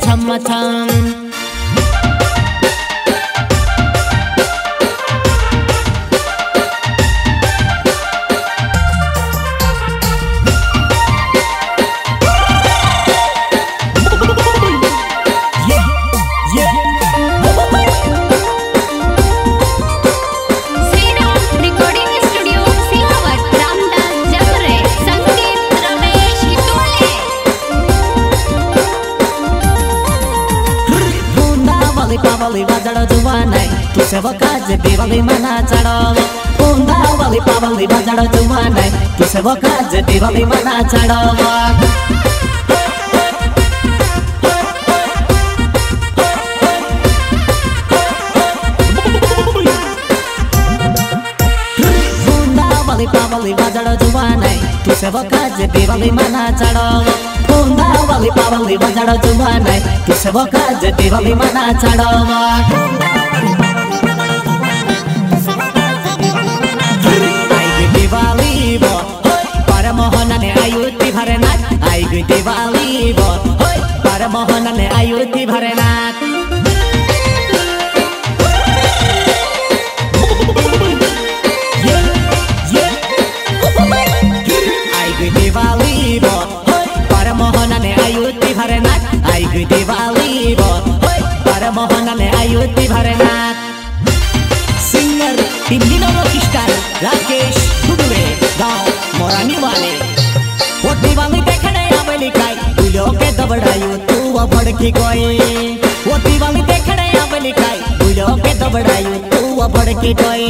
छम छम। पावली वाजड़ जुवा नहीं तू से वो काज दिवाली मना चढ़ावा। पूंदा वाली पावली वाजड़ जुवा नहीं तू से वो काज दिवाली मना चढ़ावा। पावली वाजड़ जुवा नहीं तू से वो काज दिवाली मना चढ़ावा। पूंदा वाली पावली वाजड़ जुवा नहीं तू से वो काज दिवाली मना चढ़ावा। आई दिवाली वो पर मोहन ने आयुति भरनाथ। आई दिवाली वो पर मोहन ने आयुति भरनाथ। दिवाली वो पर मोहन ने आयुति भरनाथ। आई दिवाली वो पर मोहन ने आयुति भरनाथ। Singer team star Rakesh Dubey गाँव मोरानी वाले। वो दिवाली देखने आवेली काई बुलो के दबड़ायु तू भड़की गई। वो दिवाली देखने आवेली काई बुलो के दबड़ायु तू भड़की गई।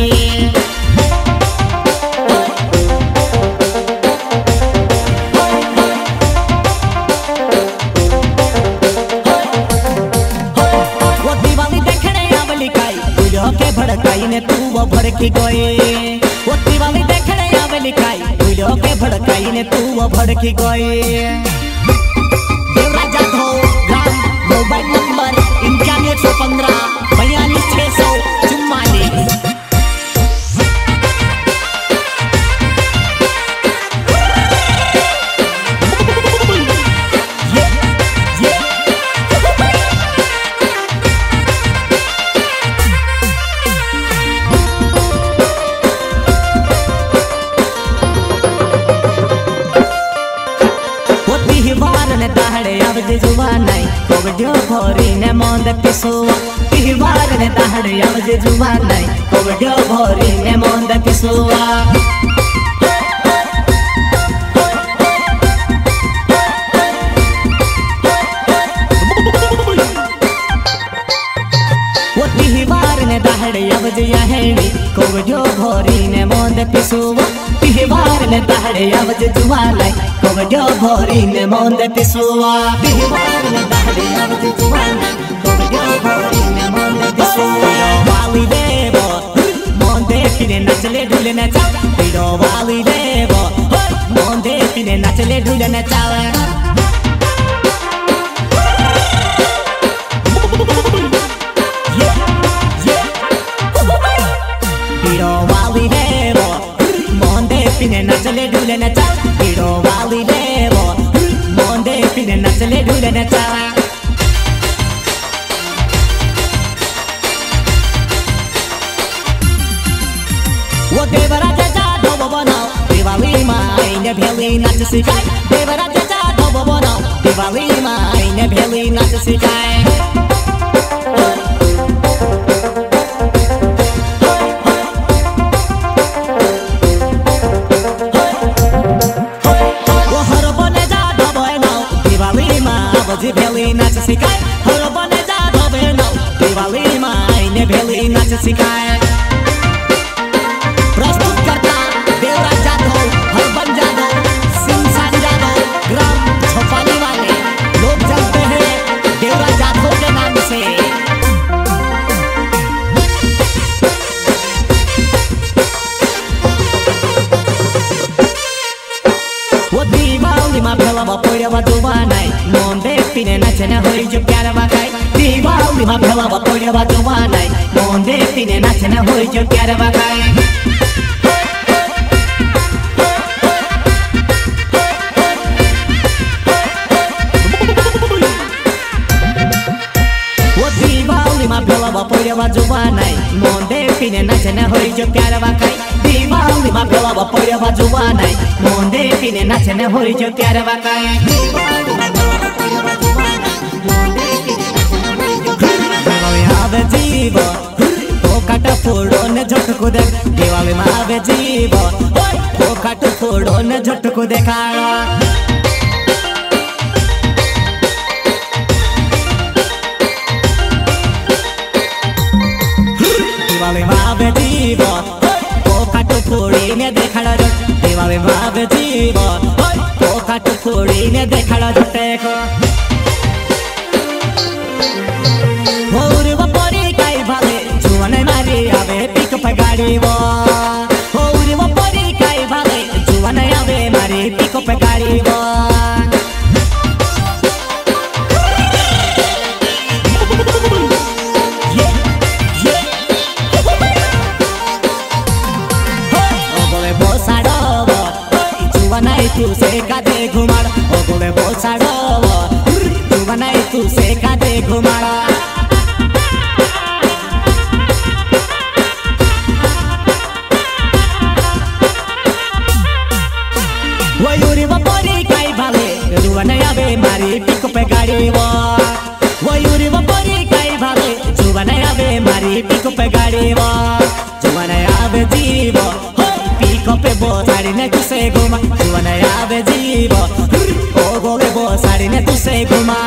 भड़काई ने तू वो भड़की गई। वो दिवाली देखने आवेली काई बुलो के भड़काई ने तू वो भड़की गई। देवराज जाधव ग्राम मोबाइल नंबर 9115 42 644। जुवा नहीं कोवड्यो भोरी ने मोंद पिसुआ। तिहवार ने ताहड़े आवजे जुवा नहीं कोवड्यो भोरी ने मोंद पिसुआ। वो तिहवार ने ताहड़े आवजे यहेड़ी कोवड्यो भोरी ने मोंद पिसुआ। तिहवार ने ताहड़े आवजे जुवा नहीं कोवड्यो भोरी ने मोंद पिसुआ। तिहवार ने ताहड़े आवजे जुवा नहीं कोवड्यो भोरी ने मोंद पिसुआ। वाली देवो मोंदे पिने नचले ढूले नचा। पीड़ो वाली देवो मोंदे पिने नचले ढूले नचा। पीड़ो वाली देवो मोंदे पिने नचले ढूले नचा। पीड़ो वाली देवो मोंदे पिने नचले ढूले नचा। वो देवराज जाधव बनाओ दिवाली माई ने भेली नाच सिखाए। देवराज जाधव बनाओ दिवाली माई ने भेली नाच सिखाए। जी भेली नाच सिखाए। हर बने जाधव बनाओ दिवाली माई ने भेली नाच सिखाए। प्रस्तुत करता देवराज जाधव हरबन जाधव सिंसान जाधव ग्राम झोपाली वाले। लोग जानते हैं देवराज जाधव के नाम से। वो दिवाली मा भेला पड़वा दुबा नहीं मोंदे पिने नचने होई जो प्यार बाकाई। दिवाली मा भेला पड़वा दुबा नहीं मोंदे पिने नचने होई जो प्यार बाकाई। पिने नाचने होई जो प्यार वाकाई दिवाली मा बेला बपोया बाजुवा नाई मोंदे पिने नाचने होई जो प्यार वाकाई दिवाली मा बेला बपोया बाजुवा नाई मोंदे पिने नाचने होई जो प्यार वाकाई आवे जीव ओ काटा फोड़ो ने झटको दे दिवाली मा आवे जीव ओ काटा फोड़ो ने झटको देखाड़ा दिवाली मावे जीव ओ काटो फोड़ी ने देखाड़ा जट दिवाली मावे जीव ओ काटो फोड़ी ने देखाड़ा जटे को होरे वपरी काई भाले जुवाने मारी आवे पिक पे गाड़ी वो होरे वपरी काई भाले जुवाने आवे मारी पिक पे गाड़ी वो तू से कादे घुमाड़ ओ गोले बोसाड़ो तू बनाई तू से कादे घुमाड़ा वयूरी वपोरी काई भाले जुवाने आवे मारी पिक पे गाड़ी वो वयूरी वपोरी काई भाले जुवाने आवे मारी पिक पे गाड़ी वो जुवाने आवे जीव पे बोसाड़ी ने तुसे घुमा जुवाने आवे जीव ओ गोले बोसाड़ी ने तुसे घुमा